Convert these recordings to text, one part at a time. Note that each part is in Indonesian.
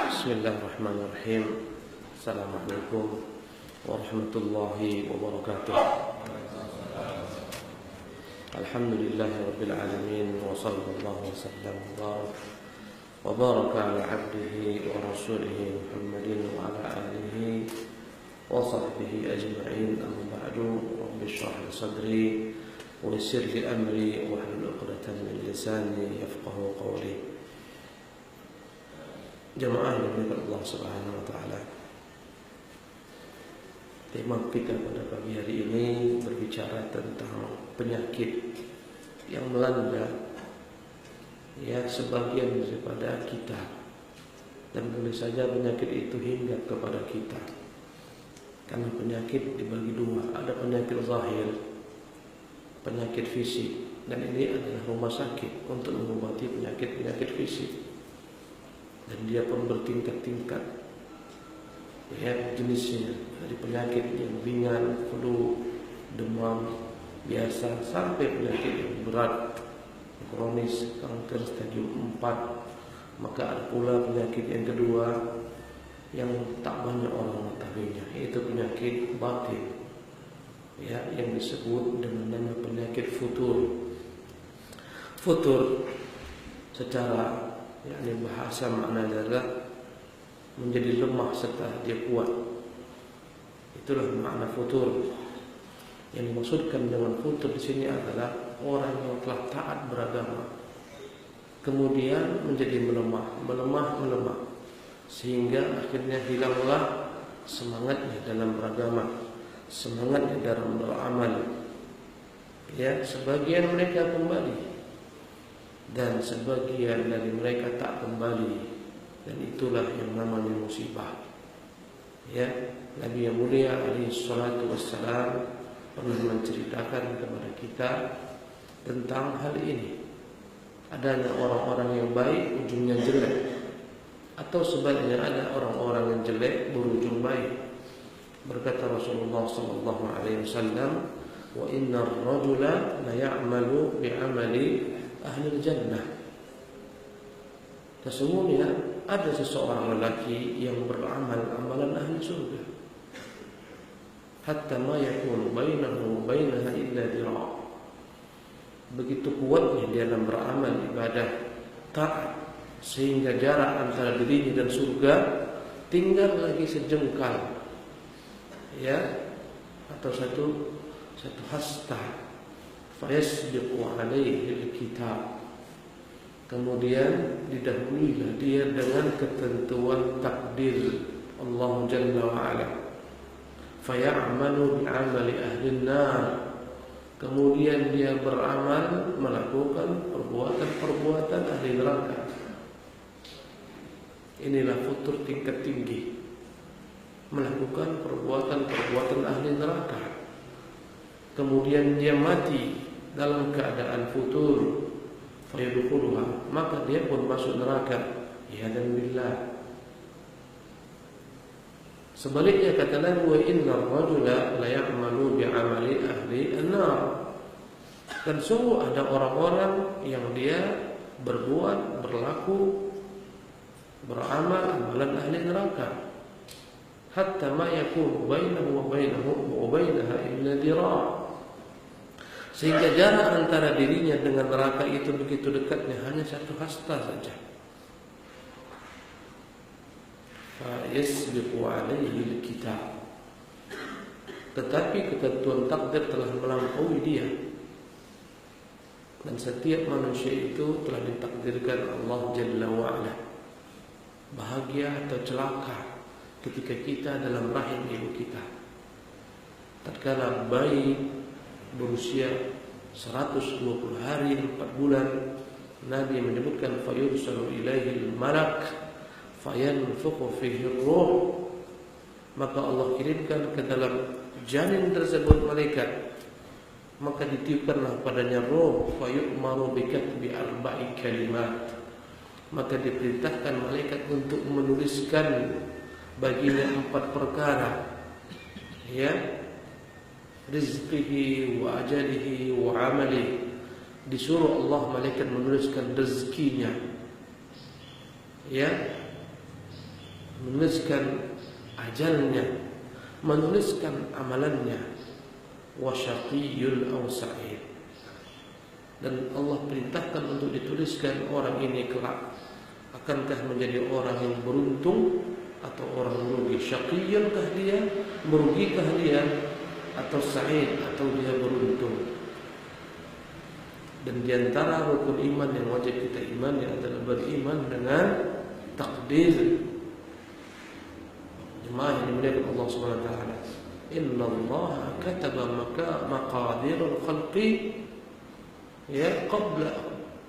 Bismillahirrahmanirrahim. Assalamualaikum warahmatullahi wabarakatuh. Alhamdulillahirabbil alamin wa sallallahu wasallam wa baraka ala abdihi wa rasulihi Muhammadin wa ala alihi wa sahbihi ajma'in. Amma ba'du, rabbi shrah li sadri wa yassir li amri wa hlul 'uqdatam min lisani yafqahu qawli. Jamaah yang dimuliakan Allah Subhanahu wa taala. Tema kita pada pagi hari ini berbicara tentang penyakit yang melanda sebagian daripada kita, dan boleh saja penyakit itu hingga kepada kita. Karena penyakit dibagi dua, ada penyakit zahir, penyakit fisik, dan ini adalah rumah sakit untuk mengobati penyakit-penyakit fisik. Dan dia pun bertingkat-tingkat jenisnya, dari penyakit yang ringan, flu, demam biasa, sampai penyakit yang berat, kronis, kanker stadium 4. Maka ada pula penyakit yang kedua yang tak banyak orang mengetahuinya, yaitu penyakit batin, yang disebut dengan nama penyakit futur. Futur secara bahasa makna adalah menjadi lemah setelah dia kuat. Itulah makna futur. Yang dimaksudkan dengan futur di sini adalah orang yang telah taat beragama, kemudian menjadi melemah, sehingga akhirnya hilanglah semangatnya dalam beragama, semangatnya dalam beramal. Sebagian mereka kembali, dan sebagian dari mereka tak kembali, dan itulah yang namanya musibah. Nabi yang mulia alaihi salatu wassalam pernah menceritakan kepada kita tentang hal ini. Adanya orang-orang yang baik ujungnya jelek, atau sebaliknya ada orang-orang yang jelek berujung baik. Berkata Rasulullah sallallahu alaihi wasallam, "Wa innar rajula la ya'malu bi'amali ahli jannah." Sesungguhnya ada seseorang lelaki yang beramal amalan ahli surga, hatta ma yakunu bainahu wa bainaha illa dira'. Begitu kuatnya dia dalam beramal ibadah taat, sehingga jarak antara dirinya dan surga tinggal lagi sejengkal, atau satu hasta. Fayasbiqu alaihi alkitab, kemudian didahuluilah dia dengan ketentuan takdir Allah Jalla wa Ala. Fayamalu bi'amali ahli nar, kemudian dia beramal melakukan perbuatan-perbuatan ahli neraka. Inilah futur tingkat tinggi, melakukan perbuatan-perbuatan ahli neraka. Kemudian dia mati dalam keadaan futur, fayadkhuluha, maka dia pun masuk neraka. Dan billah. Sebaliknya kata Nabi, wa innar rajula la ya'malu bi'amali ahli an-nar, dan sungguh ada orang-orang yang dia berbuat, berlaku, beramal amalan ahli neraka, hatta ma yakunu bainahu wa bainaha illa dira', sehingga jarak antara dirinya dengan neraka itu begitu dekatnya, hanya satu hasta saja. Fa yasbiqu alaihi alkitab, tetapi ketentuan takdir telah melampaui dia, dan setiap manusia itu telah ditakdirkan Allah Jalla wa Ala bahagia atau celaka ketika kita dalam rahim ibu kita. Tatkala bayi berusia 120 hari 4 bulan, Nabi menyebutkan fayursalu ilaihi al-malak fayanfukhu fihi ar-ruh, maka Allah kirimkan ke dalam janin tersebut malaikat maka ditiupkanlah padanya roh, fa yu'maru bi katbi arba'i kalimat, maka diperintahkan malaikat untuk menuliskan baginya 4 perkara, ya, rizqihi wa ajalihi wa amalihi. Disuruh Allah malaikat menuliskan rezekinya, ya, menuliskan ajalnya, menuliskan amalannya, wa syaqiyyun aw sa'id. Dan Allah perintahkan untuk dituliskan orang ini kelak akankah menjadi orang yang beruntung atau orang merugi. Syaqiyyunkah dia, merugikah dia, atau sa'id, atau dia beruntung. Dan diantara rukun iman yang wajib kita imani adalah beriman dengan takdir. Jemaah yang dimuliakan Allah Subhanahu wa taala. Inna Allah kataba maqadirul khalqi, ya, qabla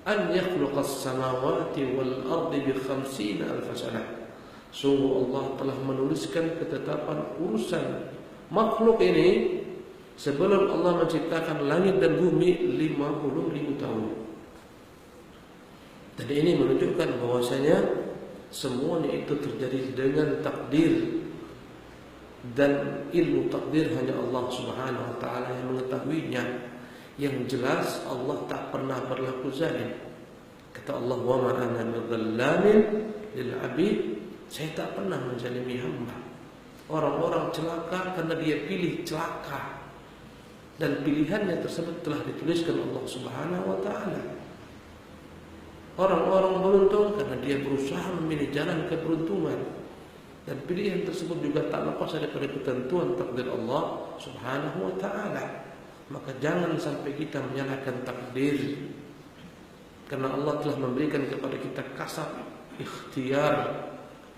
an yakhluqa as-samawati wal ardi bi 50,000 sanah. Sungguh Allah telah menuliskan ketetapan urusan makhluk ini sebelum Allah menciptakan langit dan bumi 50.000 tahun. Dan ini menunjukkan bahwasanya semuanya itu terjadi dengan takdir, dan ilmu takdir hanya Allah Subhanahu wa taala yang mengetahuinya. Yang jelas Allah tak pernah berlaku zalim. Kata Allah, wa ma ana bidzallamin lil 'abid, saya tak pernah menzalimi hamba. Orang-orang celaka karena dia pilih celaka, dan pilihannya tersebut telah dituliskan Allah Subhanahu wa taala. Orang-orang beruntung karena dia berusaha memilih jalan keberuntungan, dan pilihan tersebut juga tak lepas daripada ketentuan takdir Allah Subhanahu wa taala. Maka jangan sampai kita menyalahkan takdir, karena Allah telah memberikan kepada kita kasab ikhtiar.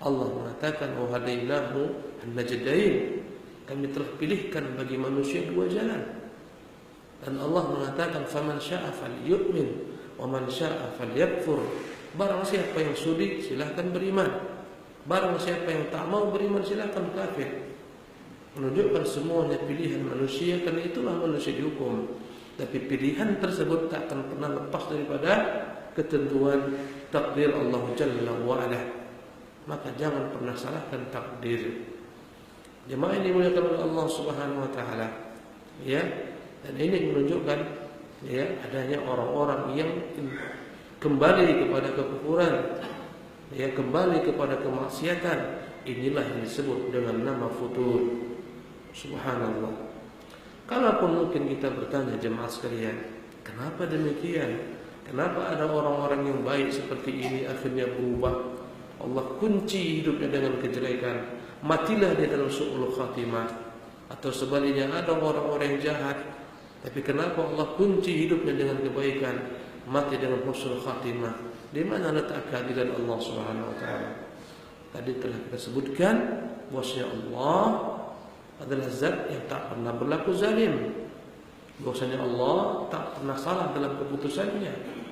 Allah mengatakan, wa hadainahu an-najdain, kami telah pilihkan bagi manusia 2 jalan. Dan Allah mengatakan, faman syaa falyu'min wa man syaa falyakfur. Barang siapa yang sudi silahkan beriman, barang siapa yang tak mau beriman silahkan kafir. Menunjukkan semuanya pilihan manusia, karena itulah manusia dihukum. Tapi pilihan tersebut tak akan pernah lepas daripada ketentuan takdir Allah Jalla wa'ala. Maka jangan pernah salahkan takdir. Jemaah ini dimuliakan oleh Allah Subhanahu wa taala, ya. Dan ini menunjukkan, ya, adanya orang-orang yang kembali kepada kekufuran, ya, kembali kepada kemaksiatan. Inilah yang disebut dengan nama futur. Subhanallah. Kalaupun mungkin kita bertanya jemaah sekalian, kenapa demikian? Kenapa ada orang-orang yang baik seperti ini akhirnya berubah? Allah kunci hidupnya dengan kejelekan, matilah dia dalam su'ul khatimah. Atau sebaliknya, ada orang-orang yang jahat, tapi kenapa Allah kunci hidupnya dengan kebaikan, mati dengan husnul khatimah? Di mana letak keadilan Allah Subhanahu wa taala? Tadi telah kita sebutkan bahwasanya Allah adalah zat yang tak pernah berlaku zalim. Bahwasanya Allah tak pernah salah dalam keputusannya.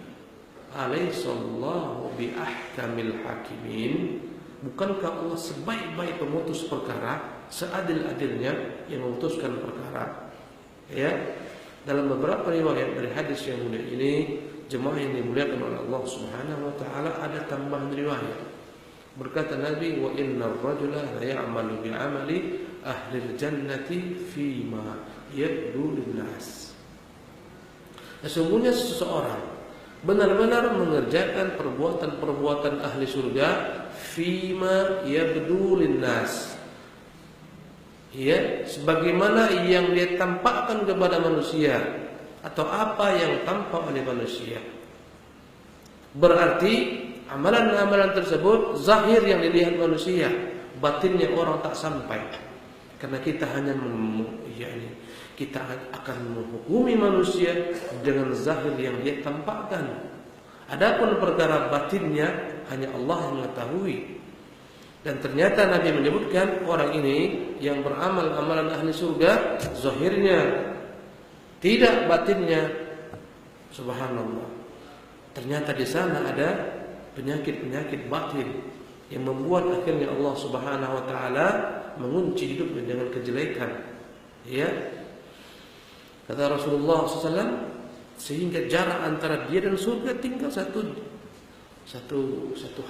Alaihissallahu bi ahkamil hakimin. Bukankah Allah sebaik-baik pemutus perkara, seadil-adilnya yang memutuskan perkara? Ya, dalam beberapa riwayat dari hadis yang mulia ini, jemaah yang dimuliakan oleh Allah Subhanahu wa taala, ada tambahan riwayat. Berkata Nabi, wa innar rajula la ya'malu bi 'amali ahli jannati fima yabdu linnas. Sesungguhnya seseorang benar-benar mengerjakan perbuatan-perbuatan ahli surga fima yabdu linnas, ya, sebagaimana yang dia tampakkan kepada manusia, atau apa yang tampak oleh manusia. Berarti amalan-amalan tersebut zahir yang dilihat manusia, batinnya orang tak sampai. Karena kita hanya kita akan menghukumi manusia dengan zahir yang dia tampakkan. Adapun perkara batinnya hanya Allah yang mengetahui. Dan ternyata Nabi menyebutkan orang ini yang beramal amalan ahli surga zahirnya, tidak batinnya. Subhanallah. Ternyata di sana ada penyakit-penyakit batin yang membuat akhirnya Allah Subhanahu wa taala mengunci hidupnya dengan kejelekan. Ya. Kata Rasulullah SAW, sehingga jarak antara dia dan surga tinggal satu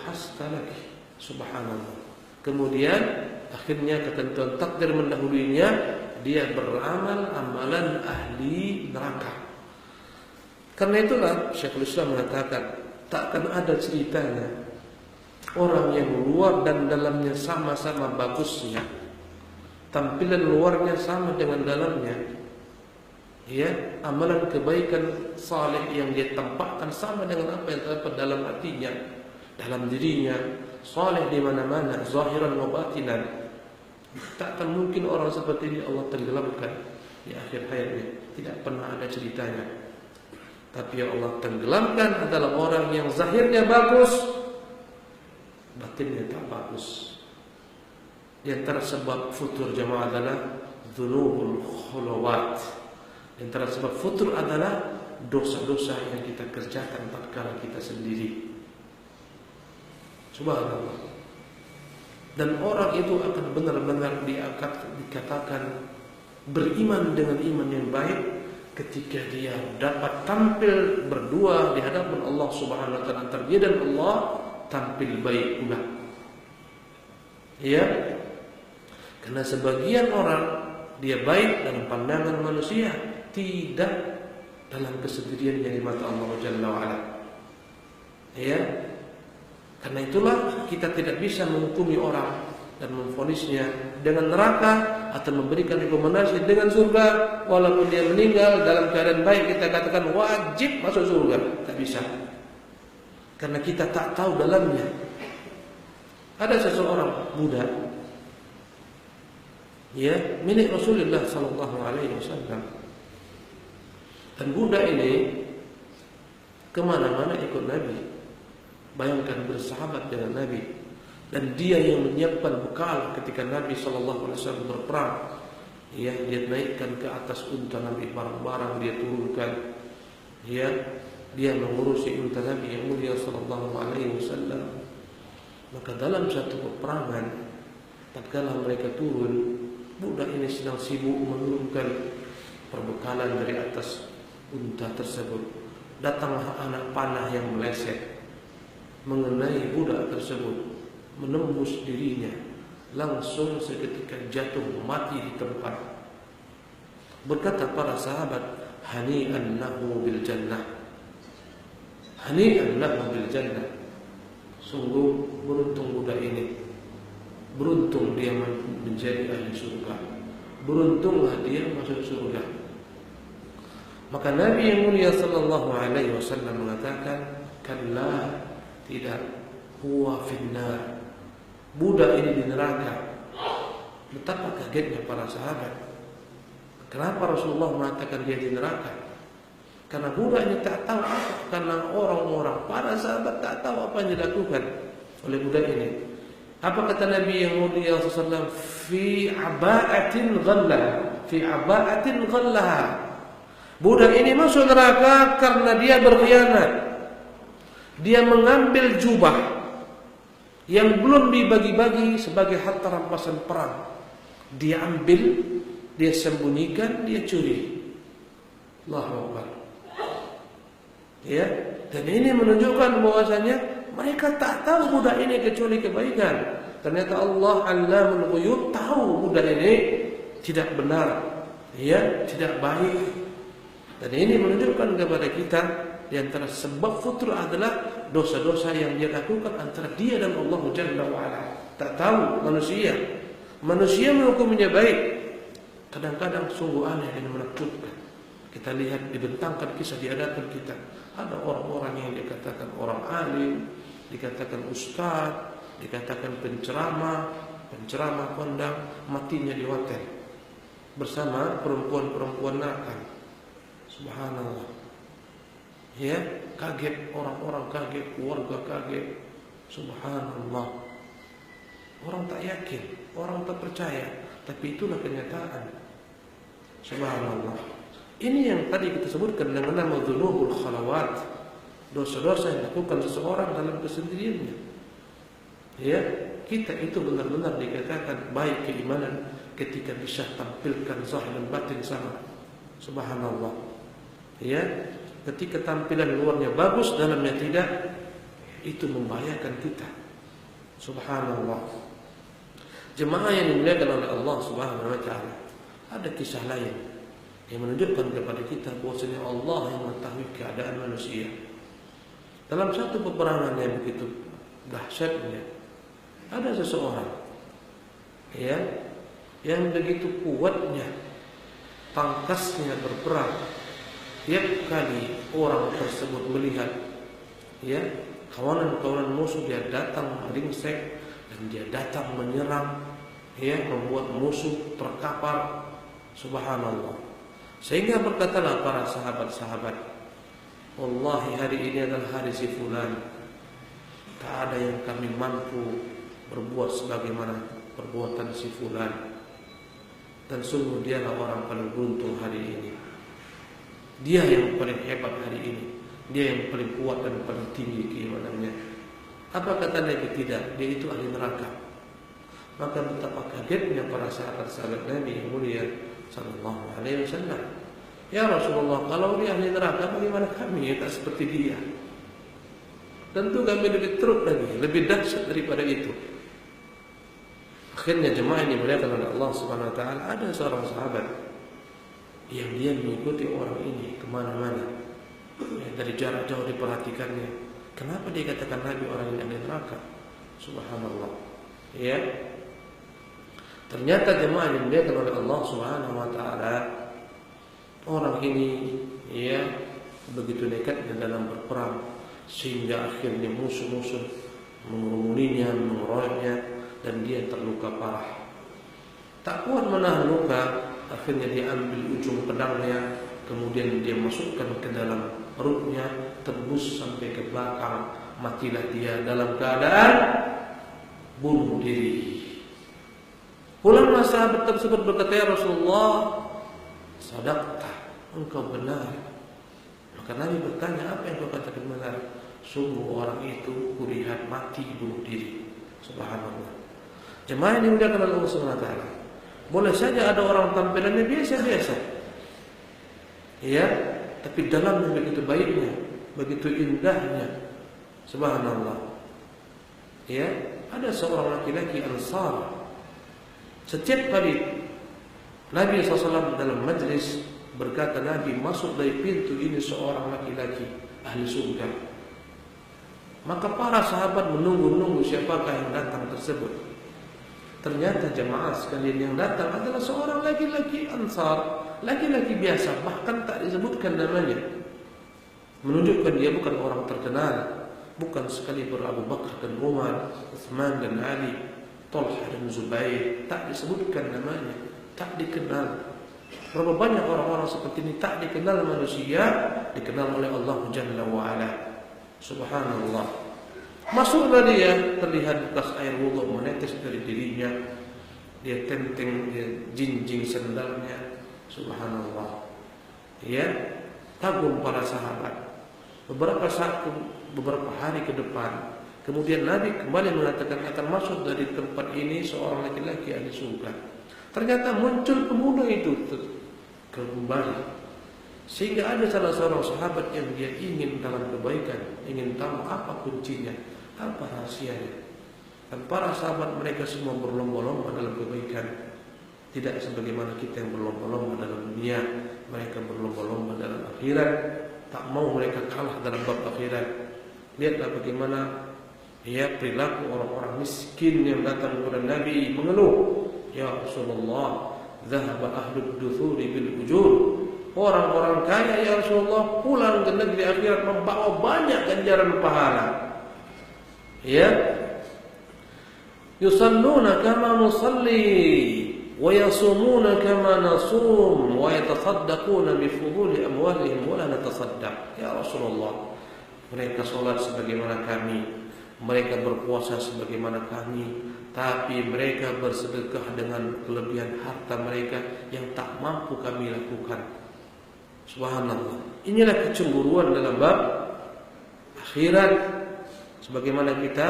hasta lagi. Subhanallah. Kemudian akhirnya ketentuan takdir mendahulunya, dia beramal amalan ahli neraka. Karena itulah Syekhul Islam mengatakan, takkan ada ceritanya orang yang luar dan dalamnya sama-sama bagusnya, tampilan luarnya sama dengan dalamnya, ya, amalan kebaikan saleh yang dia tampakkan sama dengan apa yang terdapat dalam hatinya, dalam dirinya, saleh di mana-mana, zahiran wa batinan. Takkan mungkin orang seperti ini Allah tenggelamkan di akhir hayatnya. Tidak pernah ada ceritanya. Tapi yang Allah tenggelamkan adalah orang yang zahirnya bagus, batinnya tak bagus. Di antara sebab futur jamaah adalah dzunubul khulawat. Di antara sebab futur adalah dosa-dosa yang kita kerjakan tatkala kita sendiri. Subhanallah. Dan orang itu akan benar-benar dikatakan beriman dengan iman yang baik ketika dia dapat tampil berdua di hadapan Allah Subhanahu wa taala, antara dia dan Allah tampil baik pula. Ya. Karena sebagian orang dia baik dalam pandangan manusia, tidak dalam kesendiriannya di mata Allah Jalla wa Ala. Ya. Karena itulah kita tidak bisa menghukumi orang dan memvonisnya dengan neraka atau memberikan rekomendasi dengan surga walaupun dia meninggal dalam keadaan baik, kita katakan wajib masuk surga. Tak bisa. Karena kita tak tahu dalamnya. Ada seseorang budak, ya, milik Rasulullah sallallahu alaihi wasallam. Dan budak ini kemana-mana ikut Nabi. Bayangkan bersahabat dengan Nabi, dan dia yang menyiapkan bekal ketika Nabi SAW berperang. Ya, dia naikkan ke atas unta Nabi, barang-barang dia turunkan. Ya, dia mengurusi unta Nabi yang mulia Sallallahu Alaihi Wasallam. Maka dalam satu peperangan, tatkala mereka turun, budak ini sedang sibuk menurunkan perbekalan dari atas unta tersebut. Datanglah anak panah yang meleset mengenai budak tersebut, menembus dirinya, langsung seketika jatuh mati di tempat. Berkata para sahabat, hani'an lahu bil jannah, hani'an lahu bil jannah. Sungguh beruntung budak ini, beruntung dia menjadi ahli surga, beruntunglah dia masuk surga. Maka Nabi yang mulia sallallahu alaihi wasallam mengatakan, kalla, tidak, huwa finnar, budak ini di neraka. Betapa kagetnya para sahabat. Kenapa Rasulullah mengatakan dia di neraka? Karena budak ini tak tahu apa. Karena orang-orang, para sahabat tak tahu apa yang dilakukan oleh budak ini. Apa kata Nabi yang mulia SAW? Fi aba'atin ghallah, fi aba'atin ghallah. Budak ini masuk neraka karena dia berkhianat. Dia mengambil jubah yang belum dibagi-bagi sebagai harta rampasan perang. Dia ambil, dia sembunyikan, dia curi. Allahu Akbar. Ya, dan ini menunjukkan bahwasanya mereka tak tahu budak ini kecuali kebaikan. Ternyata Allah Allamul Ghuyub tahu budak ini tidak benar, ya, tidak baik. Dan ini menunjukkan kepada kita di antara sebab futur adalah dosa-dosa yang dia lakukan antara dia dan Allah Jalla wa'ala. Tak tahu manusia. Manusia menghukumnya baik. Kadang-kadang sungguh aneh dan menakutkan. Kita lihat dibentangkan kisah di hadapan kita. Ada orang-orang yang dikatakan orang alim, dikatakan ustaz, dikatakan penceramah kondang, matinya di hotel bersama perempuan-perempuan nakal. Subhanallah. Ya, kaget orang-orang, kaget keluarga, kaget. Subhanallah. Orang tak yakin, orang tak percaya, tapi itulah kenyataan. Subhanallah. Ini yang tadi kita sebutkan dengan nama dzunubul khalawat, dosa-dosa yang dilakukan seseorang dalam kesendiriannya. Ya, kita itu benar-benar dikatakan baik keimanan ketika bisa tampilkan zahir dan batin sama. Subhanallah. Ya, ketika tampilan luarnya bagus, dalamnya tidak, itu membahayakan kita. Subhanallah. Jemaah yang dimuliakan oleh Allah Subhanahu wa taala, ada kisah lain yang menunjukkan kepada kita bahwasanya Allah yang mengetahui keadaan manusia. Dalam satu peperangan yang begitu dahsyatnya, ada seseorang ya yang begitu kuatnya tangkasnya berperang. Tiap kali orang tersebut melihat ya kawanan-kawanan musuh, dia datang meringsek dan dia datang menyerang, ya, membuat musuh terkapar. Subhanallah. Sehingga berkatalah para sahabat-sahabat, wallahi hari ini adalah hari si fulan, tak ada yang kami mampu berbuat sebagaimana perbuatan si fulan, dan sungguh dialah orang paling beruntung hari ini. Dia yang paling hebat hari ini, dia yang paling kuat dan paling tinggi keimanannya. Apa kata Nabi? Tidak, dia itu ahli neraka. Maka betapa kagetnya para sahabat-sahabat Nabi yang mulia sallallahu alaihi wasallam. Ya Rasulullah, kalau dia ahli neraka, bagaimana kami yang tak seperti dia? Tentu kami lebih teruk lagi, lebih dahsyat daripada itu. Akhirnya jemaah ini dimuliakan oleh Allah Subhanahu wa taala, ada seorang sahabat yang dia mengikuti orang ini kemana-mana, ya, dari jarak jauh diperhatikannya. Kenapa dia katakan Nabi orang yang ahli neraka? Subhanallah. Ya, ternyata jemaah yang dimuliakan oleh Allah Subhanahu wa taala, orang ini ya begitu nekatnya dalam berperang sehingga akhirnya musuh-musuh mengerumuninya, mengeroyoknya, dan dia terluka parah. Tak kuat menahan luka, akhirnya dia ambil ujung pedangnya, kemudian dia masukkan ke dalam perutnya, tembus sampai ke belakang. Matilah dia dalam keadaan bunuh diri. Pulanglah sahabat tersebut berkata, ya Rasulullah, sadaqta, engkau benar. Maka Nabi bertanya, apa yang kau katakan benar? Sungguh orang itu kulihat mati bunuh diri. Subhanallah. Jemaah yang dimuliakan oleh Allah Subhanahu wa taala, boleh saja ada orang tampilannya biasa-biasa, ya, tapi dalamnya begitu baiknya, begitu indahnya. Subhanallah. Ya, ada seorang laki-laki Ansar. Setiap kali Nabi SAW dalam majlis, berkata Nabi, masuk dari pintu ini seorang laki-laki ahli surga. Maka para sahabat menunggu-nunggu siapakah yang datang tersebut. Ternyata jemaah sekalian yang datang adalah seorang laki-laki Ansar, laki-laki biasa, bahkan tak disebutkan namanya, menunjukkan dia bukan orang terkenal, bukan sekali Abu Bakar dan Umar, Utsman dan Ali, Talha dan Zubair, tak disebutkan namanya, tak dikenal. Berapa banyak orang-orang seperti ini tak dikenal manusia, dikenal oleh Allah Jalla wa Ala. Subhanallah. Masuklah dia, terlihat bekas air wudhu menetes dari dirinya. Dia tenteng, dia jinjing sendalnya. Subhanallah. Ya, kagum para sahabat. Beberapa hari ke depan, kemudian Nabi kembali mengatakan akan masuk dari tempat ini seorang laki-laki ahli surga. Ternyata muncul pemuda itu kembali. Sehingga ada salah seorang sahabat yang dia ingin dalam kebaikan, ingin tahu apa kuncinya, apa rahasianya. Dan para sahabat mereka semua berlomba-lomba dalam kebaikan. Tidak sebagaimana kita yang berlomba-lomba dalam dunia, mereka berlomba-lomba dalam akhirat. Tak mau mereka kalah dalam bab akhirat. Lihatlah bagaimana ya perilaku orang-orang miskin yang datang kepada Nabi mengeluh, ya Rasulullah, dhahaba ahlud duthuri bil ujur. Orang-orang kaya ya Rasulullah pulang ke negeri akhirat membawa banyak ganjaran pahala. Ya, yusalluna kama nusalli wa yasumuna kama nasum wa yatasaddaquna bi fuduli amwalihim wa la natasaddaq. Ya Rasulullah, mereka salat sebagaimana kami, mereka berpuasa sebagaimana kami, tapi mereka bersedekah dengan kelebihan harta mereka yang tak mampu kami lakukan. Subhanallah. Inilah kecemburuan dalam bab akhirat, sebagaimana kita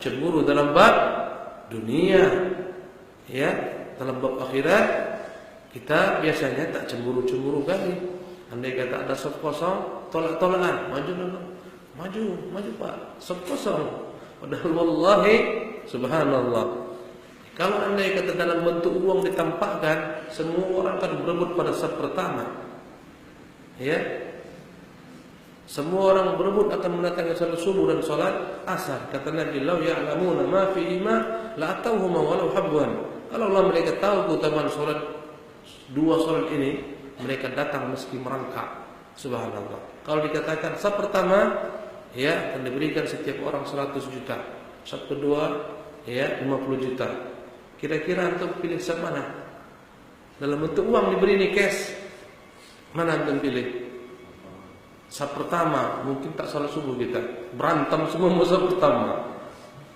cemburu dalam bab dunia. Ya, dalam bab akhirat Kita biasanya tak cemburu-cemburu kali. Andai kata ada sop kosong, tolak-tolakan, maju dulu, maju Pak, sop kosong. Padahal wallahi subhanallah. Kalau andai kata dalam bentuk uang ditampakkan, semua orang akan berebut pada saf pertama. Ya. Semua orang berebut akan mendatangi salat subuh dan salat asar. Kata Nabi, "Lau ya'lamuna ma fi ima la atauhuma walau habwan." Kalau Allah mereka tahu keutamaan salat dua salat ini, mereka datang meski merangkak. Subhanallah. Kalau dikatakan saf pertama, ya, akan diberikan setiap orang 100 juta. Saf kedua, ya, 50 juta. Kira-kira antum pilih saf mana? Dalam bentuk uang diberi nih cash. Mana antum pilih? Saf pertama, mungkin tak salat subuh kita. Berantem semua saf pertama.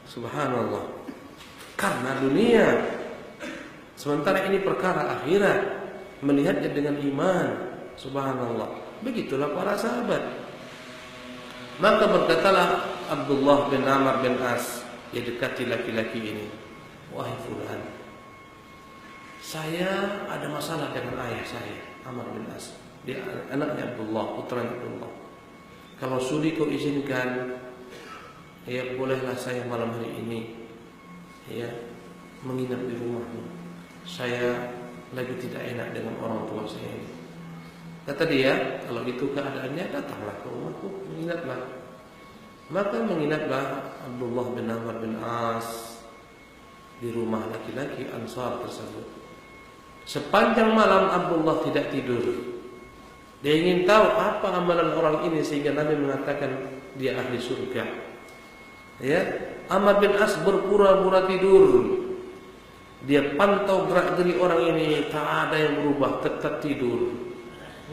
Subhanallah. Karena dunia. Sementara ini perkara akhirat. Melihatnya dengan iman. Subhanallah. Begitulah para sahabat. Maka berkatalah Abdullah bin Amr bin As, dia dekati laki-laki ini. Wahai fulan, saya ada masalah dengan ayah saya, Amr bin As. Dia anaknya Abdullah, putranya Abdullah. Kalau sudi kau izinkan, ya bolehlah saya malam hari ini, ya, menginap di rumahmu. Saya lagi tidak enak dengan orang tua saya ini. Kata dia, kalau itu keadaannya, datanglah ke rumahku, menginaplah. Maka menginaplah Abdullah bin Amr bin As di rumah laki-laki Ansar tersebut. Sepanjang malam Abdullah tidak tidur. Dia ingin tahu apa amalan orang ini sehingga Nabi mengatakan dia ahli surga. Ya, Amr bin As berpura-pura tidur. Dia pantau gerak-geri orang ini, tak ada yang berubah, tetap tidur.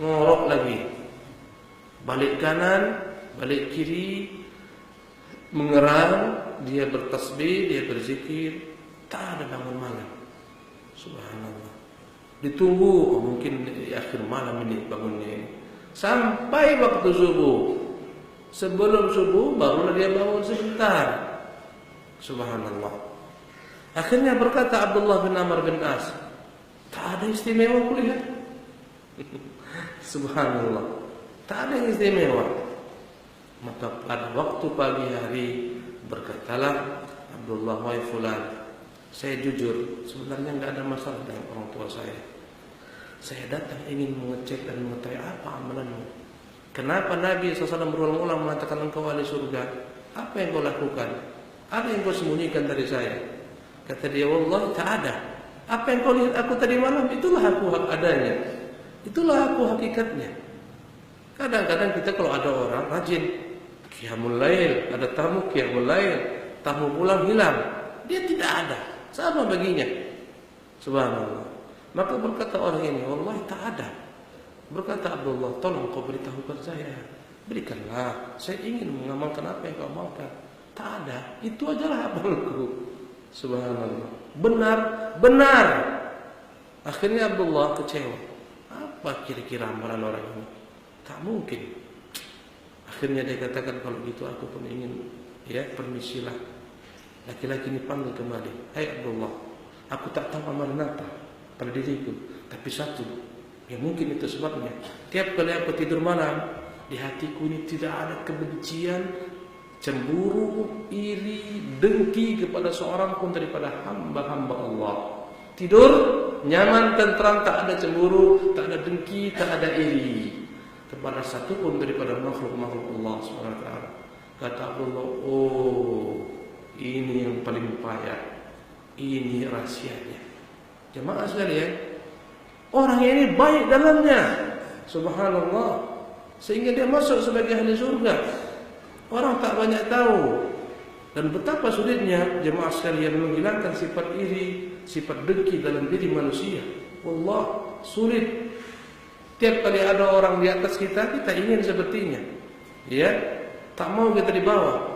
Ngorok lagi. Balik kanan, balik kiri, mengerang, dia bertasbih, dia berzikir, tak ada bangun malam. Subhanallah. Ditunggu, mungkin di akhir malam ini bangunnya ini. Sampai waktu subuh. Sebelum subuh barulah dia bangun sebentar. Subhanallah. Akhirnya berkata Abdullah bin Amr bin As, tak ada istimewa kulihat. Subhanallah. Tak ada yang istimewa. Maka pada waktu pagi hari berkatalah Abdullah, wahai fulan, saya jujur, sebenarnya enggak ada masalah dengan orang tua saya. Saya datang ingin mengecek dan mengetahui apa amalanmu. Kenapa Nabi SAW berulang-ulang mengatakan engkau ahli surga? Apa yang kau lakukan? Apa yang kau sembunyikan dari saya? Kata dia, wallahi tak ada. Apa yang kau lihat aku tadi malam, itulah aku adanya. Itulah aku hakikatnya. Kadang-kadang kita kalau ada orang rajin qiyamul lail, ada tamu qiyamul lail, tamu pulang hilang, dia tidak ada. Sama baginya. Subhanallah. Maka berkata orang ini, wallahi tak ada. Berkata Abdullah, tolong kau beritahukan saya. Berikanlah, saya ingin mengamalkan apa yang kau mahukan. Tak ada, itu ajalah amalku. Subhanallah. Benar. Akhirnya Abdullah kecewa. Apa kira-kira amalan orang ini? Tak mungkin. Akhirnya dia katakan, kalau gitu aku pun ingin, ya, permisilah. Laki-laki ini panggil kembali. Hai Abdullah, aku tak tahu amalan apa pada diriku, tapi satu yang mungkin itu sebabnya. Tiap kali aku tidur malam, di hatiku ini tidak ada kebencian, cemburu, iri, dengki kepada seorang pun daripada hamba-hamba Allah. Tidur nyaman, tentram, tak ada cemburu, tak ada dengki, tak ada iri kepada satu pun daripada makhluk-makhluk Allah SWT. Kata Abdullah, oh, ini yang paling payah. Ini rahasianya. Jemaah sekalian, orang ini baik dalamnya. Subhanallah. Sehingga dia masuk sebagai ahli surga. Orang tak banyak tahu. Dan betapa sulitnya jemaah sekalian menghilangkan sifat iri, sifat dengki dalam diri manusia. Wallah, sulit. Tiap kali ada orang di atas kita, kita ingin sepertinya. Ya, tak mau kita di bawah.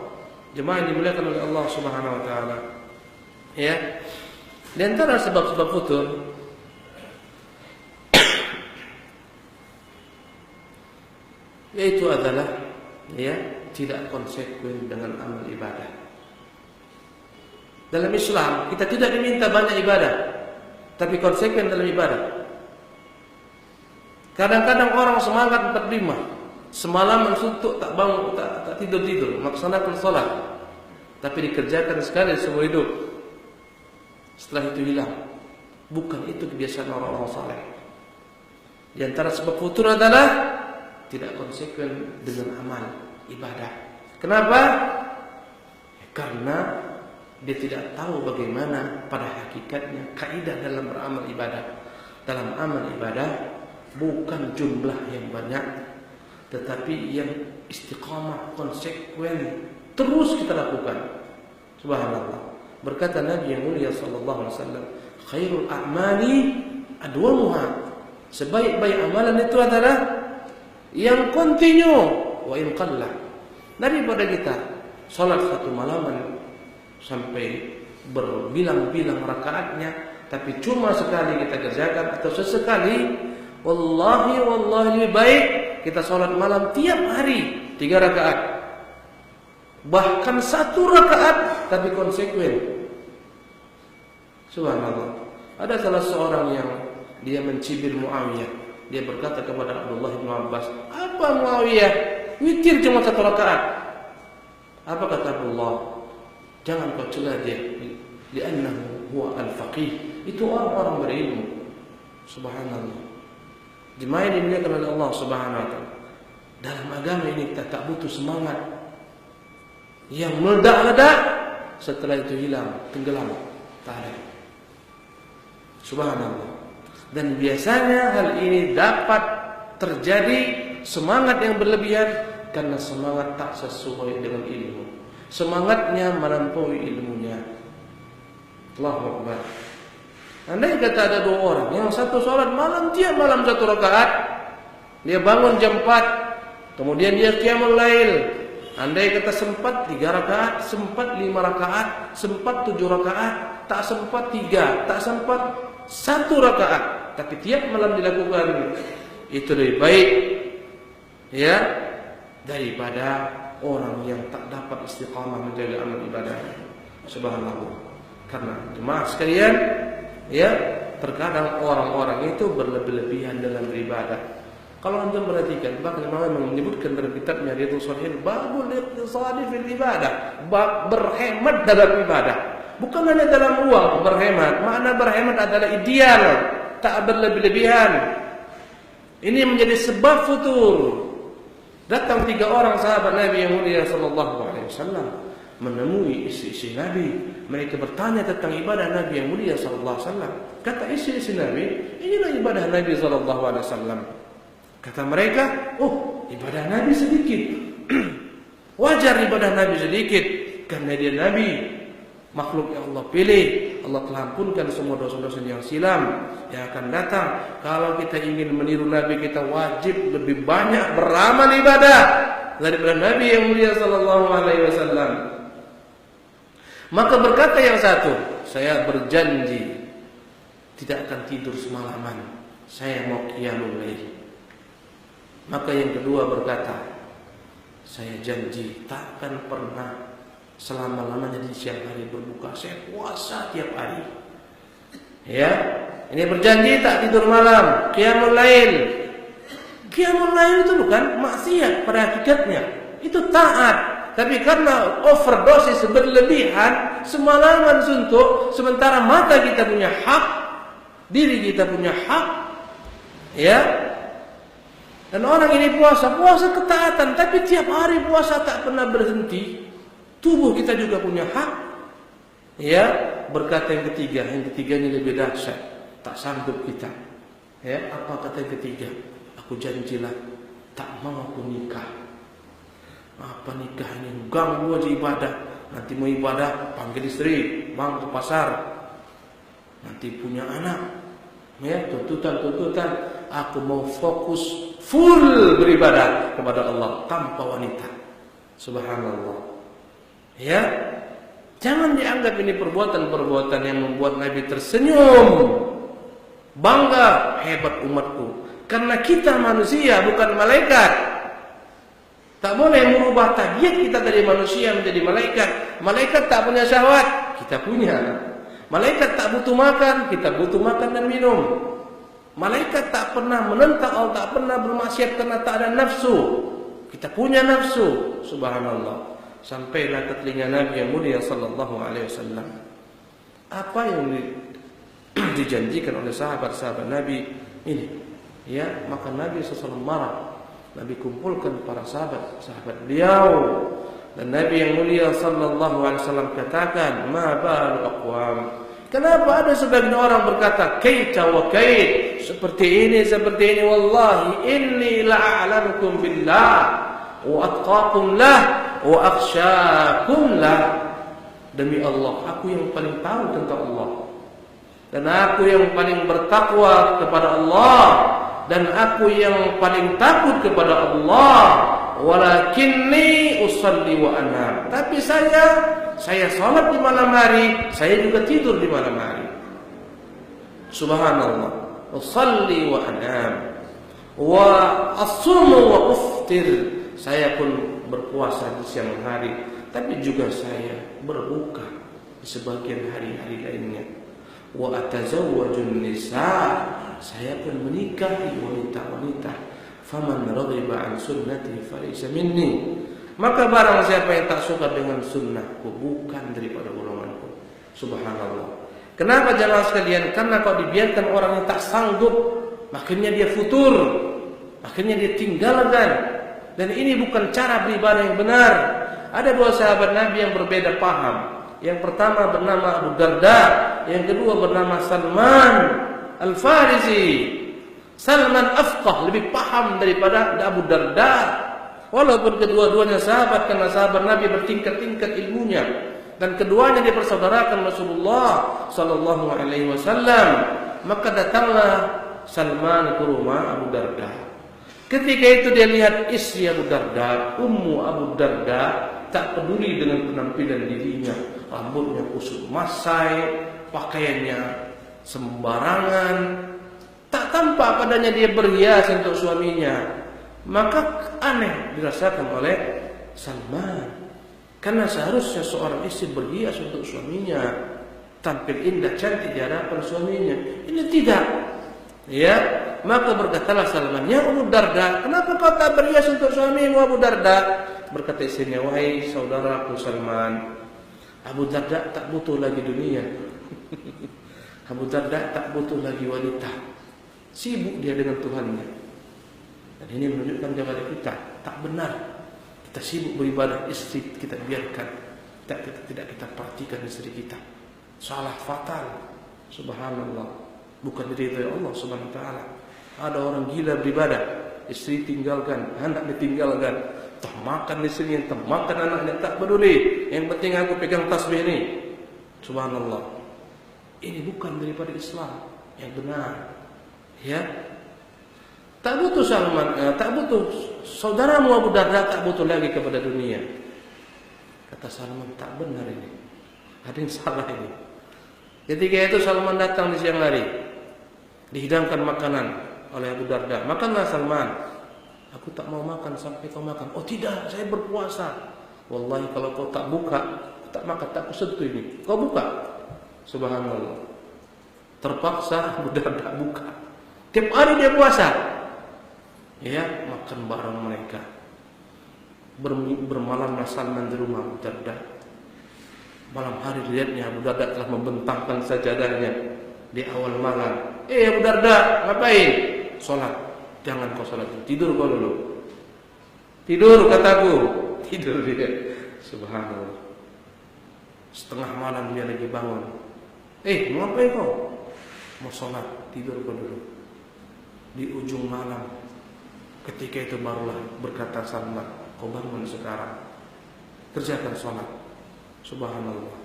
Jemaah yang dimuliakan oleh Allah Subhanahu wa taala. Ya. Di antara sebab-sebab futur yaitu adalah, ya, tidak konsekuen dengan amal ibadah. Dalam Islam kita tidak diminta banyak ibadah, tapi konsekuen dalam ibadah. Kadang-kadang orang semangat 45, semalaman suntuk tak bangun, tak tidur, melaksanakan salat, tapi dikerjakan sekali seumur hidup. Setelah itu hilang. Bukan itu kebiasaan orang-orang saleh. Di antara sebab futur adalah tidak konsekuen dengan amal ibadah. Kenapa? Karena dia tidak tahu bagaimana pada hakikatnya kaidah dalam beramal ibadah. Dalam amal ibadah bukan jumlah yang banyak, tetapi yang istiqamah, konsekuen, terus kita lakukan. Subhanallah. Berkata Nabi yang mulia sallallahu alaihi wasallam, khairul a'mali adwamuha. Sebaik-baik amalan itu adalah yang kontinu wa in qalla. Daripada kita salat satu malaman sampai berbilang-bilang rakaatnya, tapi cuma sekali kita kerjakan atau sesekali, wallahi lebih baik kita salat malam tiap hari 3 rakaat, bahkan 1 rakaat tapi konsekuen. Subhanallah. Ada salah seorang yang dia mencibir Muawiyah. Dia berkata kepada Abdullah bin Abbas, "Apa Muawiyah? Witir cuma 1 rakaat." Apa kata Abdullah? Jangan kau cela dia, li'annahu huwa al-faqih. Itu orang-orang berilmu. Subhanallah. Jemaah ini dimuliakan oleh Allah Subhanahu wa taala. Dalam agama ini kita tak butuh semangat yang meledak-ledak setelah itu hilang, tenggelam, tak ada. Subhanallah. Dan biasanya hal ini dapat terjadi semangat yang berlebihan karena semangat tak sesuai dengan ilmu. Semangatnya melampaui ilmunya. Allahu Akbar. Andai kata ada 2 orang, yang satu sholat malam tiap malam 1 rakaat, dia bangun jam 4, kemudian dia qiyamul lail. Andai kata sempat 3 rakaat, sempat 5 rakaat, sempat 7 rakaat, tak sempat 3, tak sempat 1 rakaat, tapi tiap malam dilakukan, itu lebih baik ya daripada orang yang tak dapat istiqamah menjaga amal ibadah. Subhanallah. Karena jemaah sekalian, ya, terkadang orang-orang itu berlebih-lebihan dalam beribadah. Kalau anda perhatikan, bahkan Imam menyebutkan dalam kitabnya Riyadhus Shalihin, babul iqtisadi fil ibadah, bab berhemat dalam ibadah. Bukan hanya dalam uang berhemat. Makna berhemat adalah ideal, tak berlebih-lebihan. Ini menjadi sebab futur. Datang 3 orang sahabat Nabi yang mulia sallallahu alaihi wasallam menemui istri-istri Nabi. Mereka bertanya tentang ibadah Nabi yang mulia sallallahu alaihi wasallam. Kata istri-istri Nabi, inilah ibadah Nabi sallallahu alaihi wasallam. Kata mereka, oh, ibadah Nabi sedikit. Wajar ibadah Nabi sedikit, karena dia Nabi, makhluk yang Allah pilih. Allah telah ampunkan semua dosa-dosa yang silam yang akan datang. Kalau kita ingin meniru Nabi, kita wajib lebih banyak beramal ibadah daripada Nabi yang mulia sallallahu alaihi wasallam. Maka berkata yang satu, saya berjanji tidak akan tidur semalaman, saya mau qiyamul lail. Maka yang kedua berkata, saya janji tak akan pernah selama-lamanya di siang hari berbuka, saya puasa tiap hari. Ya, ini berjanji tak tidur malam, qiyamul lail. Qiyamul lail itu bukan maksiat pada hakikatnya, itu taat. Tapi karena overdosis berlebihan, semalaman suntuk, sementara mata kita punya hak, diri kita punya hak, ya. Dan orang ini puasa ketaatan, tapi tiap hari puasa tak pernah berhenti. Tubuh kita juga punya hak. Ya, berkata yang ketiga ini lebih dahsyat. Tak sanggup kita. Ya, apa kata yang ketiga? Aku janjilah tak mau aku nikah. Apa nikah ini? Ganggu aja ibadah. Nanti mau ibadah panggil istri, bang ke pasar. Nanti punya anak. Ya, tuntutan. Aku mau fokus full beribadah kepada Allah tanpa wanita. Subhanallah. Ya, jangan dianggap ini perbuatan-perbuatan yang membuat Nabi tersenyum, bangga, hebat umatku. Karena kita manusia bukan malaikat. Tak boleh merubah tabiat kita dari manusia menjadi malaikat. Malaikat tak punya syahwat, kita punya. Malaikat tak butuh makan, kita butuh makan dan minum. Malaikat tak pernah menentang Allah, tak pernah bermaksiat karena tak ada nafsu. Kita punya nafsu, subhanallah. Sampailah ke telinga Nabi yang mulia sallallahu alaihi wasallam apa yang dijanjikan oleh sahabat-sahabat Nabi ini. Ya, maka Nabi SAW marah. Nabi kumpulkan para sahabat beliau, dan Nabi yang mulia sallallahu alaihi wasallam katakan, "Ma balu aqwam." Kenapa ada sebagian orang berkata kaita wa kait, seperti ini wallahi inni la'alamukum billah wa atqakum lah wa akhsyakum lah. Demi Allah, aku yang paling tahu tentang Allah, dan aku yang paling bertakwa kepada Allah, dan aku yang paling takut kepada Allah. Walakinni usalli wa anam. Tapi saya salat di malam hari, saya juga tidur di malam hari. Subhanallah. Usalli wa anam wa asumu wa uftir. Saya pun berpuasa di siang hari, tapi juga saya berbuka di sebagian hari-hari lainnya. Wa atazawwajun nisa. Saya pun menikahi wanita-wanita. Faman raghiba an sunnati falaysa minni. Maka barang siapa yang tak suka dengan sunnahku, bukan daripada golonganku. Subhanallah. Kenapa jemaah sekalian? Karena kalau dibiarkan orang yang tak sanggup, akhirnya dia futur, akhirnya dia tinggalkan. Dan ini bukan cara beribadah yang benar. Ada dua sahabat Nabi yang berbeda paham. Yang pertama bernama Abu Darda, yang kedua bernama Salman Al-Farisi. Salman afqah, lebih paham daripada Abu Darda. Walaupun kedua-duanya sahabat, karena sahabat Nabi bertingkat-tingkat ilmunya, dan keduanya dipersaudarakan Rasulullah sallallahu alaihi wasallam. Maka datanglah Salman ke rumah Abu Darda. Ketika itu dia lihat istri Abu Darda, Ummu Abu Darda, tak peduli dengan penampilan dirinya, rambutnya kusut masai, pakaiannya sembarangan, tak tampak padanya dia berhias untuk suaminya. Maka aneh dirasakan oleh Salman, karena seharusnya seorang istri berhias untuk suaminya, tampil indah cantik di hadapan suaminya. Ini tidak. Ya, maka berkatalah Salman, "Ya Abu Darda, kenapa kau tak berhias untuk suamimu, Abu Darda?" Berkata istrinya, "Wahai saudaraku Salman, Abu Darda tak butuh lagi dunia. Abu Darda tak butuh lagi wanita. Sibuk dia dengan Tuhannya." Dan ini menunjukkan kepada kita tak benar kita sibuk beribadah, istri kita biarkan, tidak kita perhatikan istri kita. Salah fatal. Subhanallah. Bukan diridhai Allah Subhanahu wa taala. Ada orang gila beribadah, istri tinggalkan, anak ditinggalkan, tak makan istrinya, tak makan anaknya, tak peduli. Yang penting aku pegang tasbih ini. Subhanallah. Ini bukan daripada Islam yang benar. Ya, tak butuh Salman, tak butuh saudaramu Abu Darda, tak butuh lagi kepada dunia. Kata Salman, tak benar ini, ada yang salah ini. Ketika itu Salman datang di siang hari, dihidangkan makanan oleh Abu Darda. "Makanlah Salman." "Aku tak mau makan sampai kau makan." "Oh tidak, saya berpuasa." "Wallahi kalau kau tak buka, tak makan, tak kusentuh ini. Kau buka." Subhanallah. Terpaksa Abu Darda buka. Tiap hari dia puasa, ya, makan bareng mereka. Bermalamlah Salman di rumah Abu Darda. Malam hari lihatnya Abu Darda telah membentangkan sajadahnya di awal malam. Abu Darda, ngapain?" "Sholat." "Jangan kau sholat, tidur kau dulu." "Tidur," kataku. Tidur dia. Subhanallah. Setengah malam dia lagi bangun. Mau ngapain kau?" "Mau sholat." "Tidur kau dulu." Di ujung malam, ketika itu barulah berkata Salman, "Kau bangun sekarang, kerjakan sholat." Subhanallah.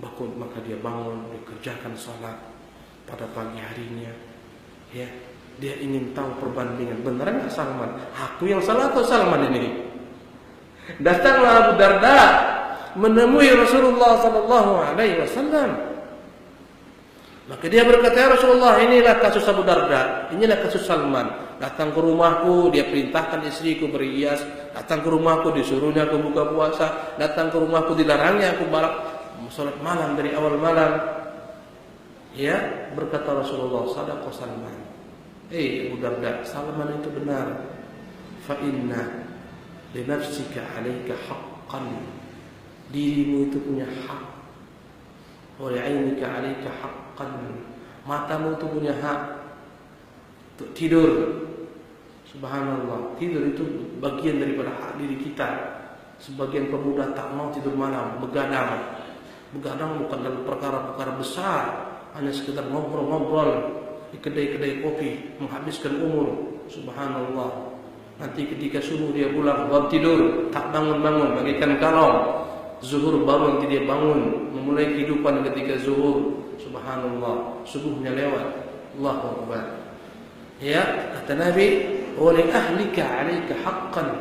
Maka dia bangun, dikerjakan sholat pada pagi harinya. Ya, dia ingin tahu perbandingan, benar nggak Salman? Aku yang salah atau Salman ini? Datanglah Abu Darda menemui Rasulullah sallallahu alaihi wasallam. Maka dia berkata, "Ya Rasulullah, inilah kasus Abu Darda, inilah kasus Salman. Datang ke rumahku, dia perintahkan istriku berhias. Datang ke rumahku, disuruhnya aku buka puasa. Datang ke rumahku, dilarangnya aku salat malam dari awal malam. Ya, berkata Rasulullah, "Shadaqa Salman." Abu Darda, Salman itu benar. Fa inna li nafsika 'alaika haqqan. Dirimu itu punya hak. Wa li 'ainika 'alaika haqqan. Matamu itu punya hak untuk tidur. Subhanallah, tidur itu bagian daripada hak diri kita. Sebagian pemuda tak mau tidur malam, begadang. Begadang bukan dalam perkara-perkara besar, hanya sekedar ngobrol-ngobrol di kedai-kedai kopi, menghabiskan umur. Subhanallah. Nanti ketika subuh dia pulang, bab tidur, tak bangun-bangun, bagaikan kalong. Zuhur baru nanti dia bangun, memulai kehidupan ketika zuhur. Subhanallah, subuhnya lewat. Allahu Akbar. Ya, kata Nabi, "Wa li ahlika 'alaika haqqan."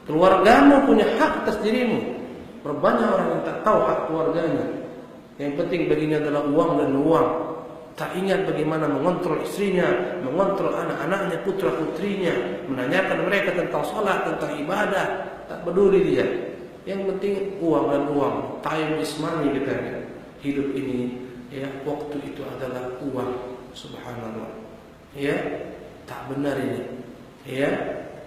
Keluargamu punya hak atas dirimu. Banyak orang yang tak tahu hak keluarganya. Yang penting baginya adalah uang dan uang. Tak ingat bagaimana mengontrol istrinya, mengontrol anak-anaknya, putra-putrinya, menanyakan mereka tentang salat, tentang ibadah. Tak peduli dia. Yang penting uang dan uang. Time is money katanya. Hidup ini, ya, waktu itu adalah uang. Subhanallah. Ya, tak benar ini. Ya,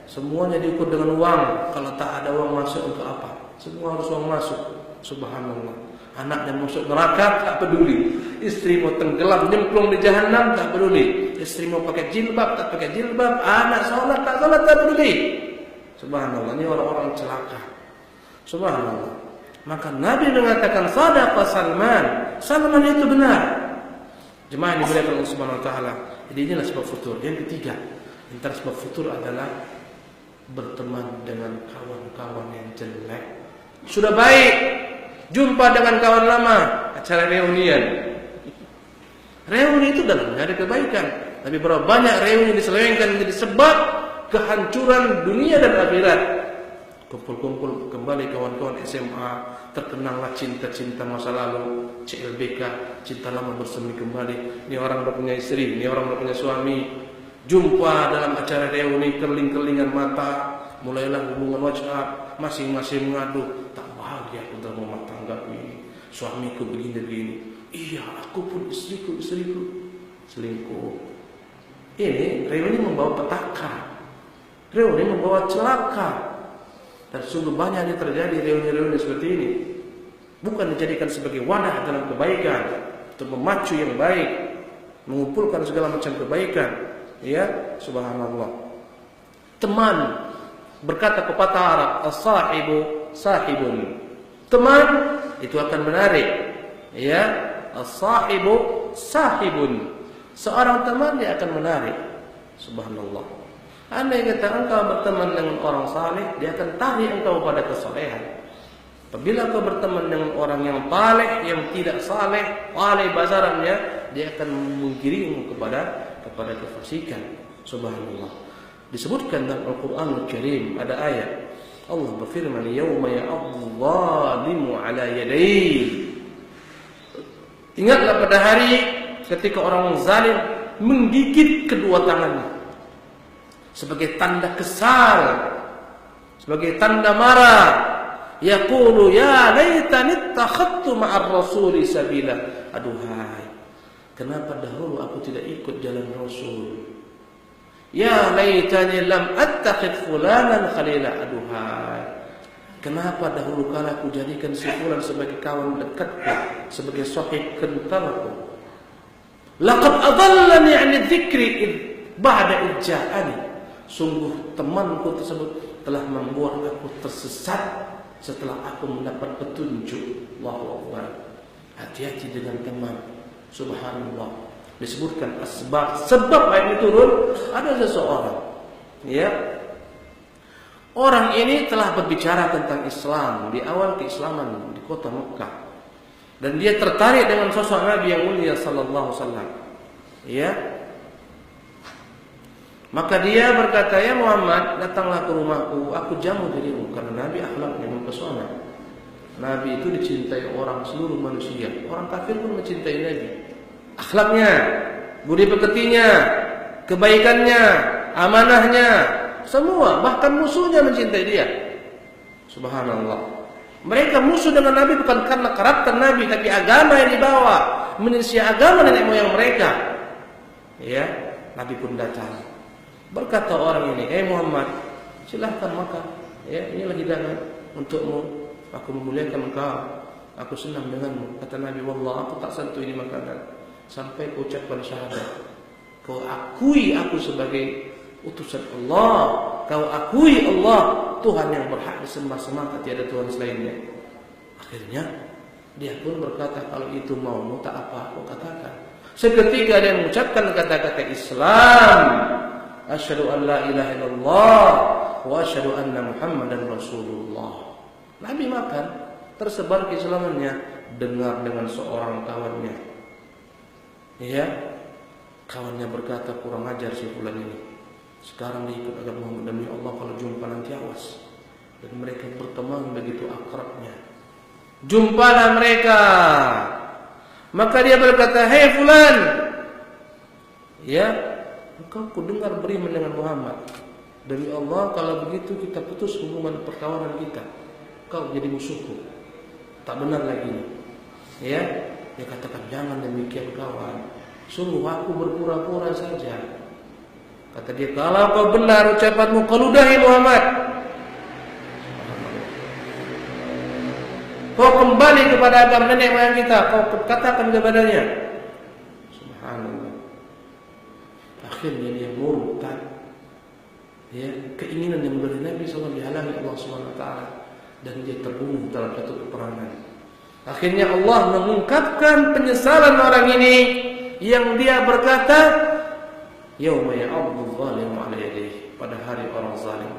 semuanya diukur dengan uang. Kalau tak ada uang masuk untuk apa? Semua harus uang masuk. Subhanallah. Anaknya masuk neraka tak peduli. Istri mau tenggelam nyemplung di jahanam tak peduli. Istri mau pakai jilbab tak pakai jilbab. Anak salat tak peduli. Subhanallah, ini orang-orang celaka. Subhanallah. Maka Nabi mengatakan shadaqa Salman. Salman itu benar. Jemaah yang dimuliakan Allah Subhanahu wa taala. Jadi inilah sebab futur. Yang ketiga, antara sebab futur adalah berteman dengan kawan-kawan yang jelek. Sudah baik, jumpa dengan kawan lama, acara reunian. Reuni itu dalamnya ada kebaikan. Tapi berapa banyak reuni diselewengkan menjadi sebab kehancuran dunia dan akhirat. Kumpul-kumpul kembali kawan-kawan SMA, terkenanglah cinta-cinta masa lalu, CLBK, cinta lama bersemi kembali. Ini orang udah punya istri, ini orang udah punya suami. Jumpa dalam acara reuni, kerling-kerlingan mata, mulailah hubungan WhatsApp, masing-masing mengadu, tak bahagia aku dalam rumah tanggaku ini, suamiku begini-begini. Iya, aku pun istriku selingkuh. Ini reuni membawa petaka, reuni membawa celaka. Dan sungguh banyak yang terjadi reuni-reuni seperti ini. Bukan dijadikan sebagai wadah dalam kebaikan, untuk memacu yang baik, mengumpulkan segala macam kebaikan. Ya, subhanallah. Teman, berkata pepatah Arab, as-sahibu sahibun. Teman itu akan menarik. Ya, as-sahibu sahibun. Seorang teman dia akan menarik. Subhanallah. Andai kata engkau berteman dengan orang saleh, dia akan tarik engkau pada kesalehan. Apabila engkau berteman dengan orang yang taleh, yang tidak saleh, taleh basarannya, dia akan menggiringmu kepada kefasikan. Subhanallah. Disebutkan dalam Al-Qur'an Al-Karim ada ayat Allah berfirman, "Yauma ya'addu dhalimu 'ala yadayhi." Ingatlah pada hari ketika orang zalim menggigit kedua tangannya sebagai tanda kesal, sebagai tanda marah. Yaqulu ya laitani ittakhadtu ma'ar rasuli sabila. Aduhai, kenapa dahulu aku tidak ikut jalan Rasul? Ya laitani lam attakhid fulanan khalila. Aduhai, kenapa dahulu kala aku jadikan si fulan sebagai kawan dekatku, sebagai sahib kentalku. Laqad adallani 'ani dzikri ba'da ijja'ani. Sungguh temanku tersebut telah membuat aku tersesat setelah aku mendapat petunjuk. Allahu Akbar. Hati-hati dengan teman. Subhanallah. Disebutkan sebab ayat ini turun. Ada seseorang, ya, orang ini telah berbicara tentang Islam di awal keislaman di kota Mekah, dan dia tertarik dengan sosok Nabi yang mulia sallallahu alaihi wasallam. Ya. Maka dia berkata, "Ya Muhammad, datanglah ke rumahku, aku jamu dirimu." Karena Nabi akhlaknya mempesona. Nabi itu dicintai orang seluruh manusia. Orang kafir pun mencintai Nabi. Akhlaknya, budi pekertinya, kebaikannya, amanahnya, semua, bahkan musuhnya mencintai dia. Subhanallah. Mereka musuh dengan Nabi bukan karena karakter Nabi, tapi agama yang dibawa. menyelisih agama nenek moyang mereka. Ya, Nabi pun datang. Berkata orang ini, Muhammad, silahkan makan. Ya, inilah hidangan untukmu. Aku memuliakan engkau. Aku senang denganmu. Kata Nabi, wallah aku tak sentuh ini makanan sampai kau ucapkan syahadat. Kau akui aku sebagai utusan Allah. Kau akui Allah Tuhan yang berhak disembah semata, tiada Tuhan selainnya. Akhirnya dia pun berkata, kalau itu maumu tak apa aku katakan. Seketika dia mengucapkan kata-kata Islam, asyhadu an la ilaha illallah wa asyhadu anna Muhammadan Rasulullah. Nabi makan, tersebar keislamannya. Dengar dengan seorang kawannya. Ya, kawannya berkata, kurang ajar si fulan ini. Sekarang dia ikut agama Muhammad, demi Allah kalau jumpa nanti awas. Dan mereka berteman begitu akrabnya. Jumpalah mereka. Maka dia berkata, hei fulan, ya, engkau kudengar beriman dengan Muhammad. Demi Allah kalau begitu kita putus hubungan perkawanan kita. Kau jadi musuhku. Tak benar lagi. Ya, dia katakan, jangan demikian kawan. Sungguh aku berpura-pura saja. Kata dia, kalau kau benar ucapanmu, kau ludahi Muhammad. Kau kembali kepada agama nenek moyang kita. Kau katakan kepadanya. Subhanallah. Akhirnya dia murtad. Ya, keinginan yang dari Nabi SAW dihalangi Allah SWT. Dan dia terbunuh dalam satu peperangan. Akhirnya Allah mengungkapkan penyesalan orang ini, yang dia berkata, yauma ya'addu dzalimu 'ala yadayhi, pada hari orang zalim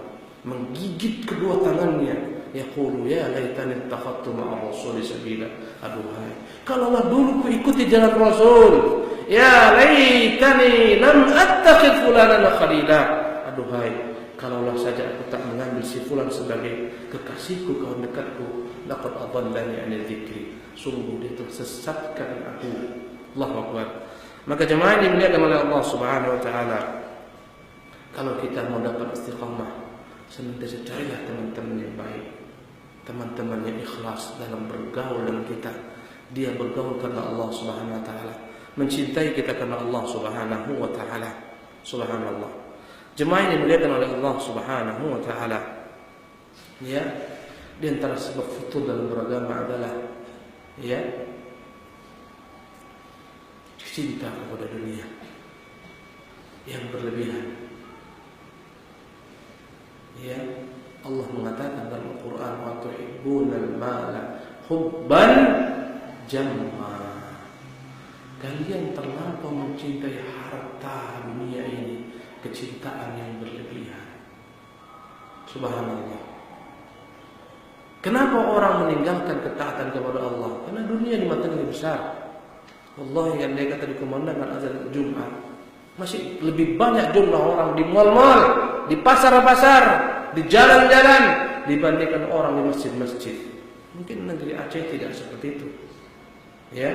menggigit kedua tangannya, yaqulu ya laitani ittakhadtu ma'a rasuli sabila. Aduhai, kalaulah dulu ku ikuti jalan Rasul. Ya laitani lam attakhidh fulanan khalila. Aduhai, kalaulah saja aku tak mengambil si fulan sebagai kekasihku, kawan dekatku. Laqad adallani 'ani dzikri, sungguh dia telah sesatkan aku. Allahu Akbar. Maka jemaah yang dimuliakan oleh Allah Subhanahu wa taala, kalau kita mau dapat istiqamah, senantiasa carilah teman-teman yang baik, teman-teman yang ikhlas dalam bergaul dengan kita. Dia bergaul karena Allah Subhanahu wa taala, mencintai kita karena Allah Subhanahu wa taala. Subhanallah. Jemaah yang dimuliakan oleh Allah Subhanahu wa taala, ya, di antara sebab futur dalam beragama adalah, ya, cinta kepada dunia yang berlebihan. Ya, Allah mengatakan dalam Al-Quran, wa tuhibbunal mala hubban jamma. Kalian terlampau mencintai harta dunia ini, kecintaan yang berlebihan. Subhanallah. Kenapa orang meninggalkan ketaatan kepada Allah? Karena dunia di mata lebih besar. Wallahi, yang dia kata di kemandangan azan Jumat, masih lebih banyak jumlah orang di mal-mal, di pasar-pasar, di jalan-jalan dibandingkan orang di masjid-masjid. Mungkin negeri Aceh tidak seperti itu, ya,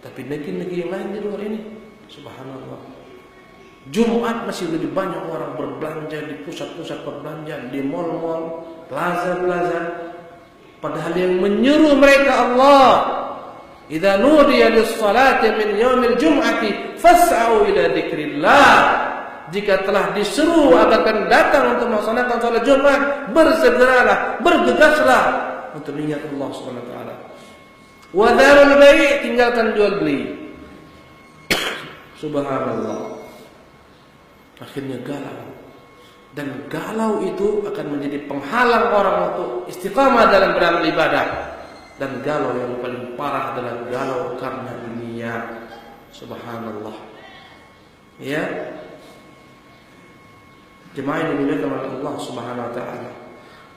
tapi negeri-negeri yang lain di luar ini, subhanallah, Jumat masih lebih banyak orang berbelanja di pusat-pusat perbelanjaan, di mal-mal, plaza-plaza. Padahal yang menyeru mereka Allah, idza nudiya lis-salati min yaumil jum'ati fas'au ila dzikrillah. Jika telah diseru akan datang untuk melaksanakan salat Jumat, bersegeralah, bergegaslah untuk mengingat Allah Subhanahu wa taala. Wa dzarul bai', tinggalkan jual beli. Subhanallah. Akhirnya galau. Dan galau itu akan menjadi penghalang orang untuk istiqamah dalam beramal ibadah. Dan galau yang paling parah adalah galau karena dunia. Subhanallah. Ya, jemaah yang dimuliakan oleh Allah Subhanahu wa taala,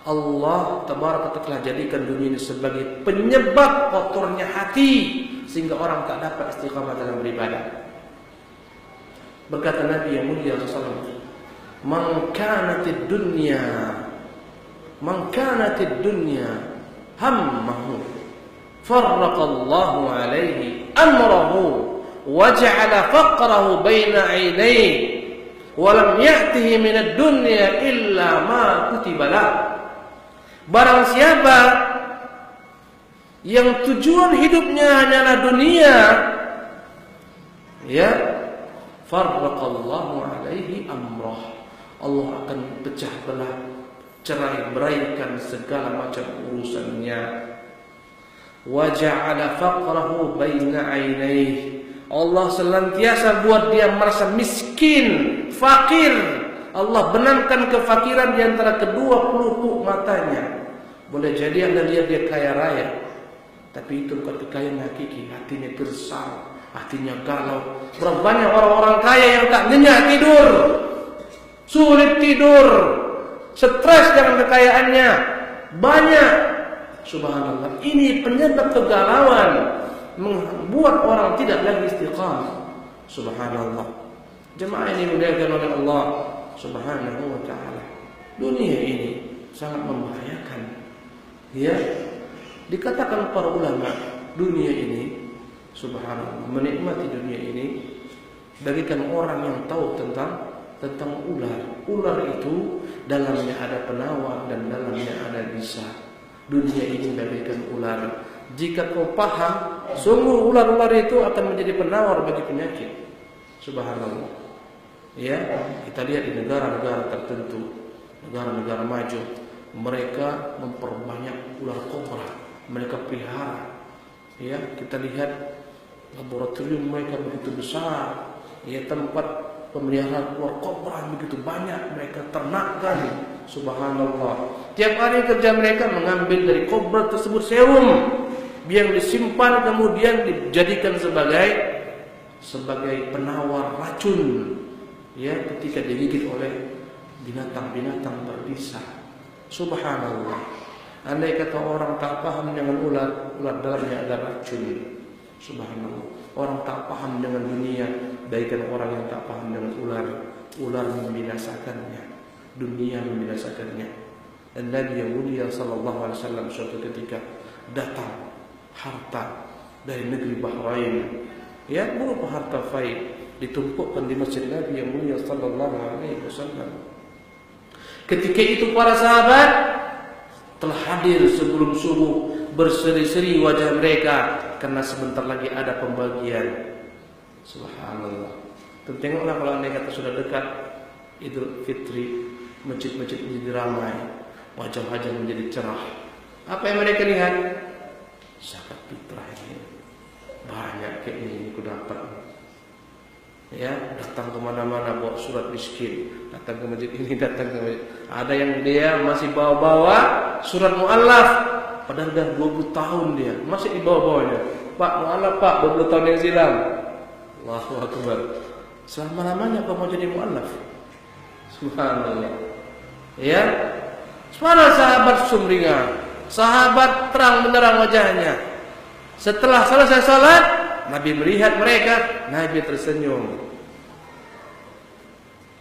Allah tabaraka telah jadikan dunia ini sebagai penyebab kotornya hati, sehingga orang tak dapat istiqamah dalam beribadah. Berkata Nabi yang mulia sallallahu alaihi wasallam, man kanatid dunya hammahu farraqallahu alaihi amrahu waja'ala faqrahu baina 'ainayhi wa lam ya'tihi minad dunya illa ma kutiba lah. Barang siapa yang tujuan hidupnya hanyalah dunia, ya, farraqallahu alaihi amrah. Allah akan pecah belah, cerai beraikan segala macam urusannya. Wa ja'ala faqrahu baina 'ainaihi. Allah senantiasa buat dia merasa miskin, fakir. Allah benamkan kefakiran di antara kedua pelupuk matanya. Boleh jadi Anda lihat dia kaya raya, tapi itu bukan kekayaan hakiki. Hatinya gersang, hatinya galau. Berapa banyak orang-orang kaya yang tak nyenyak tidur, sulit tidur, stres dengan kekayaannya, banyak. Subhanallah, ini penyebab kegalauan, membuat orang tidak lagi istiqamah. Subhanallah. Jemaah ini dimuliakan oleh Allah Subhanahu wa ta'ala. Dunia ini sangat membahayakan. Ya, dikatakan para ulama, dunia ini, subhanallah, menikmati dunia ini bagikan orang yang tahu tentang ular. Ular itu dalamnya ada penawar dan dalamnya ada bisa. Dunia ini bagikan ular. Jika kau paham, sungguh ular-ular itu akan menjadi penawar bagi penyakit. Subhanallah. Ya, kita lihat di negara-negara tertentu, negara-negara maju, mereka memperbanyak ular kobra, mereka pelihara. Ya, kita lihat laboratorium mereka begitu besar, ya, tempat pemeliharaan ular kobra begitu banyak, mereka ternakkan. Subhanallah. Tiap hari kerja mereka mengambil dari kobra tersebut serum yang disimpan kemudian dijadikan sebagai penawar racun, ya, ketika digigit oleh binatang-binatang berbisa. Subhanallah. Andai kata orang tak paham dengan ular dalamnya ada racun. Subhanallah. Orang tak paham dengan dunia, baikkan orang yang tak paham dengan ular membinasakannya, dunia membinasakannya. Dan Nabi yang mulia sallallahu alaihi wasallam suatu ketika datang harta dari negeri Bahrain, ya, berupa harta faid, ditumpukkan di masjid Nabi yang mulia sallallahu alaihi wasallam. Ketika itu para sahabat telah hadir sebelum subuh, berseri-seri wajah mereka karena sebentar lagi ada pembagian. Subhanallah. Tengoklah kalau anda kata sudah dekat Idul Fitri, masjid-masjid menjadi ramai, wajah-wajah menjadi cerah. Apa yang mereka lihat? Zakat fitrah ini banyak kayak ini aku dapat. Ya, datang kemana-mana bawa surat miskin, datang ke masjid ini, datang ke masjid. Ada yang dia masih bawa-bawa surat mu'allaf, padahal dah 20 tahun dia masih dibawa-bawanya. Pak, mu'allaf Pak, 20 tahun yang silam. Allahu Akbar. Selama-lamanya kau mau jadi mu'allaf? Subhanallah. Ya, para sahabat sumringah, sahabat terang benderang wajahnya. Setelah selesai salat, Nabi melihat mereka, Nabi tersenyum.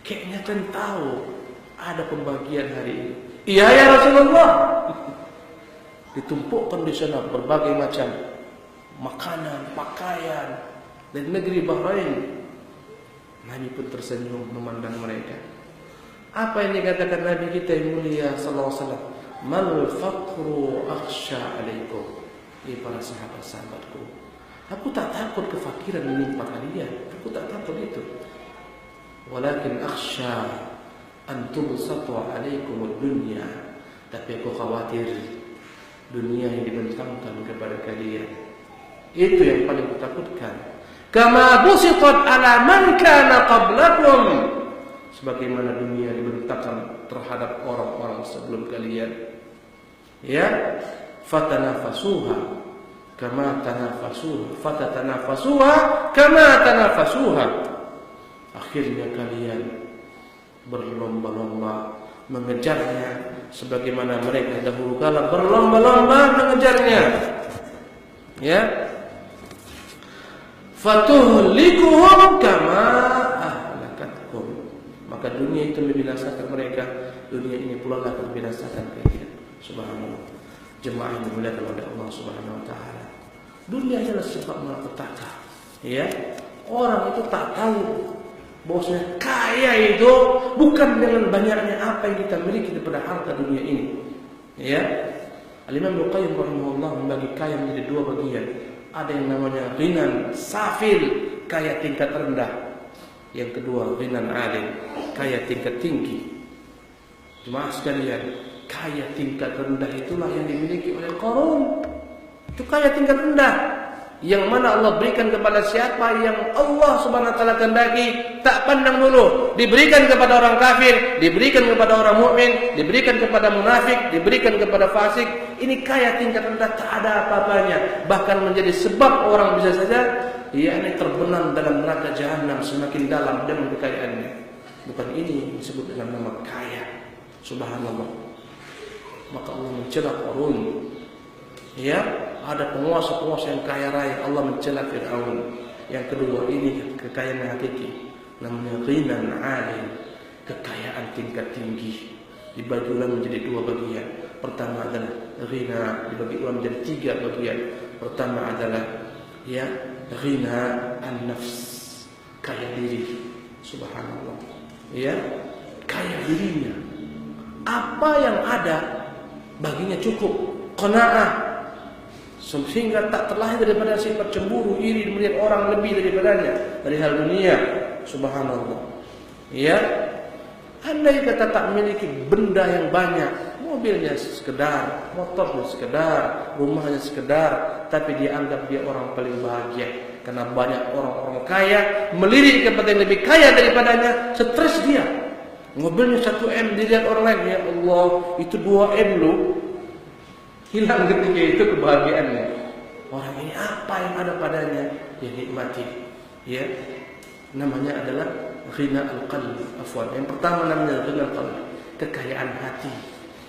Kayaknya kan tahu ada pembagian hari ini. Iya ya Rasulullah. Ditumpukkan di sana berbagai macam makanan, pakaian dari negeri Bahrain. Nabi pun tersenyum memandang mereka. Apa yang dikatakan Nabi kita yang mulia sallallahu alaihi wasallam? Mal faqru akhsha alaikum. Para sahabat-sahabatku, aku tak takut kefakiran menimpa kalian. Aku tak takut itu. Walakin akhsha an tubsatu alaikum ad-dunya. Tapi aku khawatir dunia yang dibentangkan kepada kalian. Itu yang paling kutakutkan. Kama busitat ala man kana qablakum. Sebagaimana dunia dibentangkan terhadap orang-orang sebelum kalian. Ya, fatanafasuha kama tanafasuha, fatatanafasuha kama tanafasuha. Akhirnya kalian berlomba-lomba mengejarnya sebagaimana mereka dahulu kala berlomba-lomba mengejarnya. Ya, fatuhlikuhum kama ahlakatkum. Maka dunia itu membinasakan mereka, dunia ini pula akan membinasakan kalian. Subhanallah. Jemaah yang dimuliakan oleh Allah Subhanahu wa taala. Dunia adalah sebab malapetaka. Ya. Orang itu tak tahu bahwasanya kaya itu bukan dengan banyaknya apa yang kita miliki daripada harta dunia ini. Ya. Al-Imam Ibnu Qayyim rahimahullah membagi kaya menjadi dua bagian. Ada yang namanya ghinan safil, kaya tingkat rendah. Yang kedua ghinan alim, kaya tingkat tinggi. Jemaah sekalian, kaya tingkat rendah itulah yang dimiliki oleh Qarun. Itu kaya tingkat rendah, yang mana Allah berikan kepada siapa yang Allah Subhanahu wa taala kehendaki, tak pandang dulu. Diberikan kepada orang kafir, diberikan kepada orang mukmin, diberikan kepada munafik, diberikan kepada fasik. Ini kaya tingkat rendah, tak ada apa-apanya. Bahkan menjadi sebab orang bisa saja yakni terbenam dalam neraka jahanam semakin dalam dengan kekayaannya. Bukan ini disebut dengan nama kaya. Subhanallah. Maka Allah mencela Qarun. Ya, ada penguasa-penguasa yang kaya raya, Allah mencela Fir'aun. Yang kedua, ini kekayaan yang hakiki, namanya ghinan alim, kekayaan tingkat tinggi. Dibagi ulang menjadi dua bagian. Pertama adalah ghina, dibagi ulang menjadi tiga bagian. Pertama adalah ya ghina an-nafs, kaya diri. Subhanallah. Ya, kaya dirinya. Apa yang ada baginya cukup, qanaah. Sehingga tak terlahir daripada sifat cemburu, iri, melihat orang lebih daripadanya dari hal dunia. Subhanallah. Ya, andai kata tak memiliki benda yang banyak, mobilnya sekedar, motornya sekedar, rumahnya sekedar, tapi dia anggap dia orang paling bahagia. Karena banyak orang-orang kaya melirik kepada yang lebih kaya daripadanya, stres dia. Mobilnya 1M, dilihat orang lain, ya Allah, itu 2M loh. Hilang ketika itu kebahagiaannya. Orang ini apa yang ada padanya, dia nikmati. Ya, namanya adalah ghina al-qalb. Yang pertama namanya ghina al-qalb, kekayaan hati.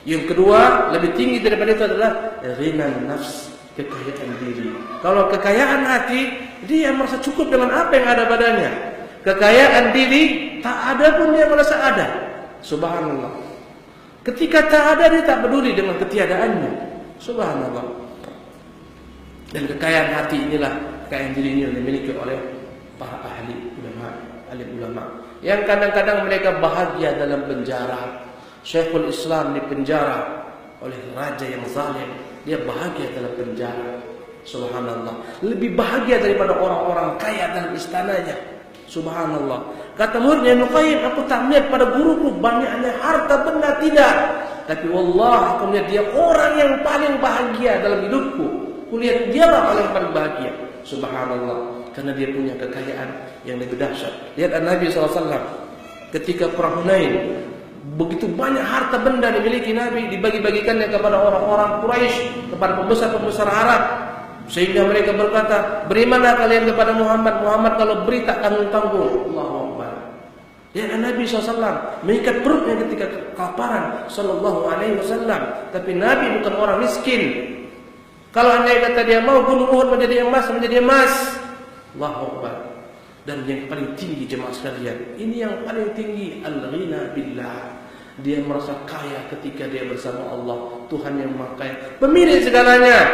Yang kedua lebih tinggi daripada itu adalah ghina nafs, kekayaan diri. Kalau kekayaan hati, dia merasa cukup dengan apa yang ada padanya. Kekayaan diri, tak ada pun dia merasa ada. Subhanallah. Ketika tak ada, dia tak peduli dengan ketiadaannya. Subhanallah. Dan kekayaan hati inilah, kekayaan diri ini yang dimiliki oleh para ahli ulama, alim ulama, yang kadang-kadang mereka bahagia dalam penjara. Syekhul Islam di penjara oleh raja yang zalim, dia bahagia dalam penjara. Subhanallah. Lebih bahagia daripada orang-orang kaya dalam istananya. Subhanallah. Kata muridnya Ibnu Qayyim, aku tak melihat pada guruku banyaknya harta benda, tidak. Tapi wallah, aku melihat dia orang yang paling bahagia dalam hidupku. Kulihat dia lah orang yang paling bahagia. Subhanallah. Karena dia punya kekayaan yang lebih dahsyat. Lihat Nabi SAW ketika perang Hunain, begitu banyak harta benda dimiliki Nabi, dibagi-bagikannya kepada orang-orang Quraisy, kepada pembesar-pembesar Arab. Sehingga mereka berkata, berimanlah kalian kepada Muhammad. Muhammad kalau beri tak tanggung-tanggung. Allahu Akbar. Ya, Nabi SAW mengikat perutnya ketika kelaparan Sallallahu Alaihi Wasallam. Tapi Nabi bukan orang miskin. Kalau andai kata dia mau gunung Uhud menjadi emas, menjadi emas. Allahu Akbar. Dan yang paling tinggi jemaah sekalian, ini yang paling tinggi, al-ghina billah. Dia merasa kaya ketika dia bersama Allah, Tuhan yang Maha Kaya, pemilik segalanya.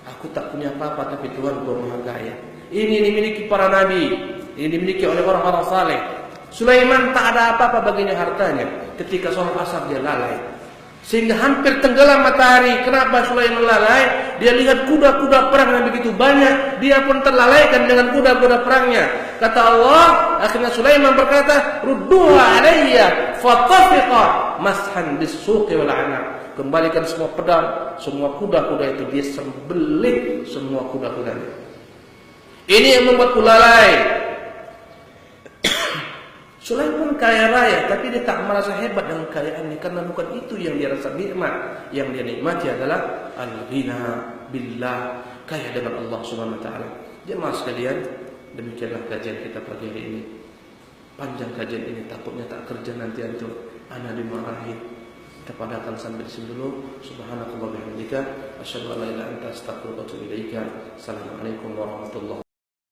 Aku tak punya apa-apa, tapi Tuhan Gua Maha Kaya. Ini dimiliki para nabi, ini dimiliki oleh orang-orang saleh. Sulaiman tak ada apa-apa baginya hartanya. Ketika sholat asar dia lalai, sehingga hampir tenggelam matahari. Kenapa Sulaiman lalai? Dia lihat kuda-kuda perang yang begitu banyak, dia pun terlalaikan dengan kuda-kuda perangnya. Kata Allah, akhirnya Sulaiman berkata, rudduha alayya fatafiqa mashan bis-suqi wal anaq. Kembalikan semua pedang, semua kuda-kuda itu, dia sembelih semua kuda-kudanya. Ini yang membuatku lalai. Sulaiman kaya raya, tapi dia tak merasa hebat dengan kekayaannya, karena bukan itu yang dia rasa nikmat. Yang dia nikmati adalah al-ghina billah, kaya dengan Allah Subhanahu wa taala. Jemaah sekalian, demikianlah kajian kita pagi hari ini. Panjang kajian ini, takutnya tak kerja nanti antum, ana dimarahi. Kita padakan sampai di sini dulu. Subhanakallah wa bihamdika, asyhadu an la ilaha illa anta, astaghfiruka wa atubu ilaika. Assalamualaikum warahmatullahi wabarakatuh.